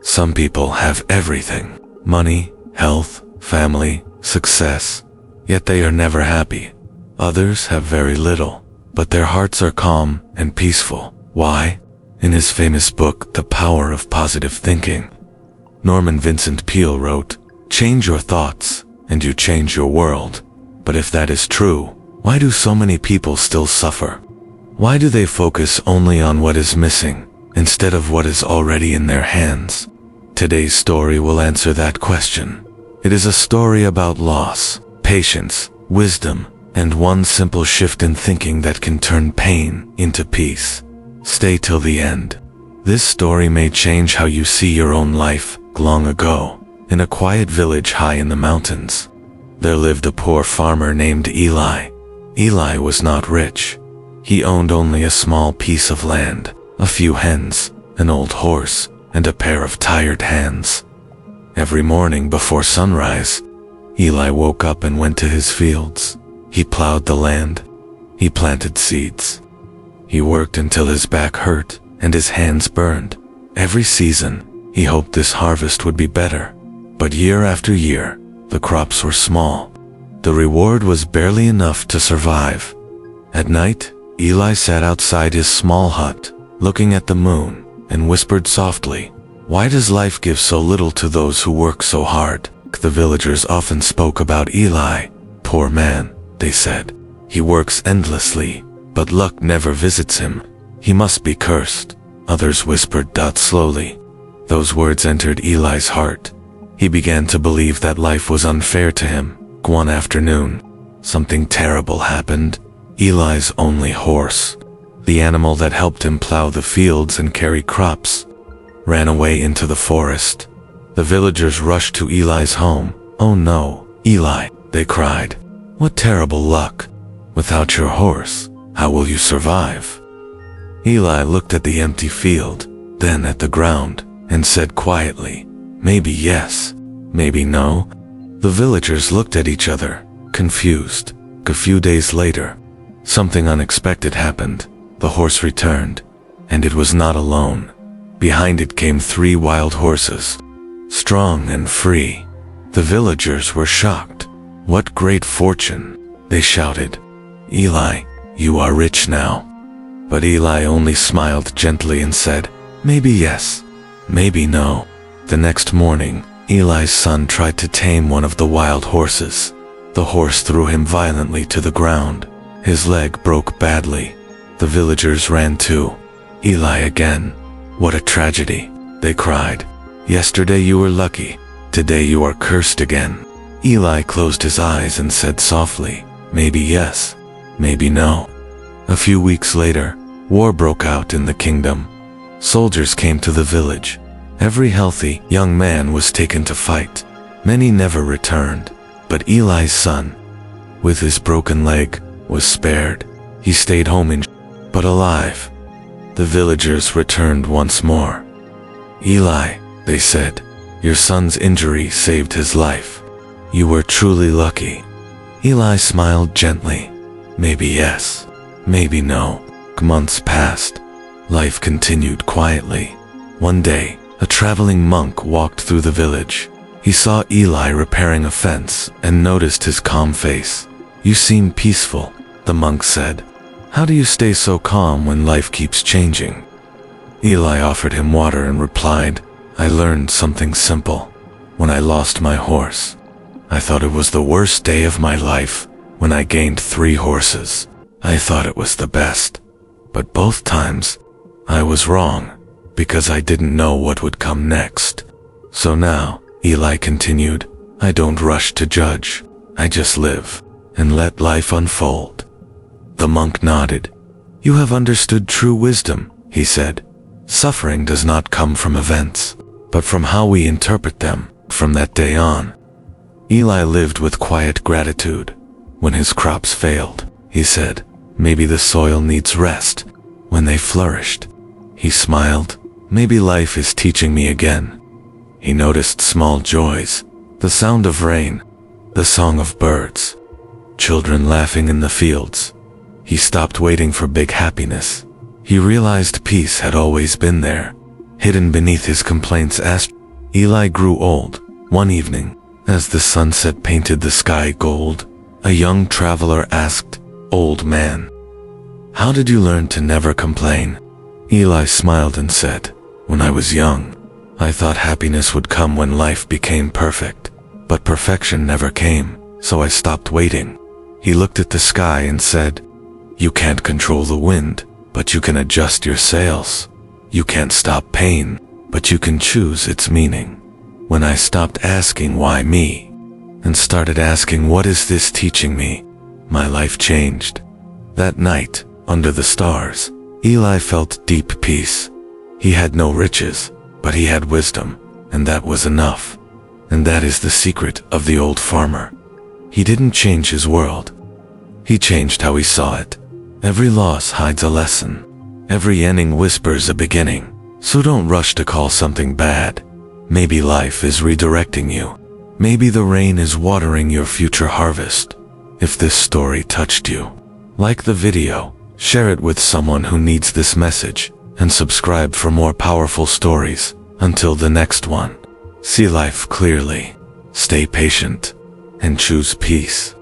Some people have everything: money, health, family, success, yet they are never happy. Others have very little, but their hearts are calm and peaceful. Why? In his famous book, The Power of Positive Thinking, Norman Vincent Peale wrote, "Change your thoughts, and you change your world." But if that is true, why do so many people still suffer? Why do they focus only on what is missing, instead of what is already in their hands? Today's story will answer that question. It is a story about loss, patience, wisdom, and one simple shift in thinking that can turn pain into peace. Stay till the end. This story may change how you see your own life. Long ago, in a quiet village high in the mountains, there lived a poor farmer named Eli. Eli was not rich. He owned only a small piece of land, a few hens, an old horse, and a pair of tired hands. Every morning before sunrise, Eli woke up and went to his fields. He plowed the land. He planted seeds. He worked until his back hurt and his hands burned. Every season, he hoped this harvest would be better. But year after year, the crops were small. The reward was barely enough to survive. At night, Eli sat outside his small hut, looking at the moon, and whispered softly, "Why does life give so little to those who work so hard?" The villagers often spoke about Eli. "Poor man," they said. "He works endlessly, but luck never visits him. He must be cursed." Others whispered slowly. Those words entered Eli's heart. He began to believe that life was unfair to him. One afternoon, something terrible happened. Eli's only horse, the animal that helped him plow the fields and carry crops, ran away into the forest. The villagers rushed to Eli's home. "Oh no, Eli," they cried. "What terrible luck! Without your horse, how will you survive?" Eli looked at the empty field, then at the ground, and said quietly, "Maybe yes, maybe no." The villagers looked at each other, confused. A few days later, something unexpected happened. The horse returned, and it was not alone. Behind it came 3 wild horses, strong and free. The villagers were shocked. "What great fortune!" they shouted. "Eli, you are rich now." But Eli only smiled gently and said, "Maybe yes, maybe no." The next morning, Eli's son tried to tame one of the wild horses. The horse threw him violently to the ground. His leg broke badly. The villagers ran too. "Eli again. What a tragedy," they cried. "Yesterday you were lucky. Today you are cursed again." Eli closed his eyes and said softly, "Maybe yes, maybe no." A few weeks later, war broke out in the kingdom. Soldiers came to the village. Every healthy young man was taken to fight. Many never returned, but Eli's son, with his broken leg, was spared. He stayed home but alive. The villagers returned once more. "Eli," they said, "your son's injury saved his life. You were truly lucky." Eli smiled gently. "Maybe yes, maybe no." Months passed. Life continued quietly. One day, a traveling monk walked through the village. He saw Eli repairing a fence and noticed his calm face. "You seem peaceful," the monk said. "How do you stay so calm when life keeps changing?" Eli offered him water and replied, "I learned something simple. When I lost my horse, I thought it was the worst day of my life. When I gained 3 horses, I thought it was the best. But both times, I was wrong, because I didn't know what would come next. So now," Eli continued, "I don't rush to judge. I just live and let life unfold." The monk nodded. "You have understood true wisdom," he said. "Suffering does not come from events, but from how we interpret them." From that day on, Eli lived with quiet gratitude. When his crops failed, he said, "Maybe the soil needs rest." When they flourished, he smiled, "Maybe life is teaching me again." He noticed small joys, the sound of rain, the song of birds, children laughing in the fields. He stopped waiting for big happiness. He realized peace had always been there. hidden beneath his complaints, asked. Eli grew old. One evening, as the sunset painted the sky gold, a young traveler asked, "Old man, how did you learn to never complain?" Eli smiled and said, "When I was young, I thought happiness would come when life became perfect, but perfection never came, so I stopped waiting." He looked at the sky and said, "You can't control the wind, but you can adjust your sails. You can't stop pain, but you can choose its meaning." When I stopped asking why me, and started asking what is this teaching me, my life changed. That night, under the stars, Eli felt deep peace. He had no riches, but he had wisdom, and that was enough. And that is the secret of the old farmer. He didn't change his world. He changed how he saw it. Every loss hides a lesson. Every ending whispers a beginning. So don't rush to call something bad. Maybe life is redirecting you. Maybe the rain is watering your future harvest. If this story touched you, like the video, share it with someone who needs this message, and subscribe for more powerful stories. Until the next one, see life clearly, stay patient, and choose peace.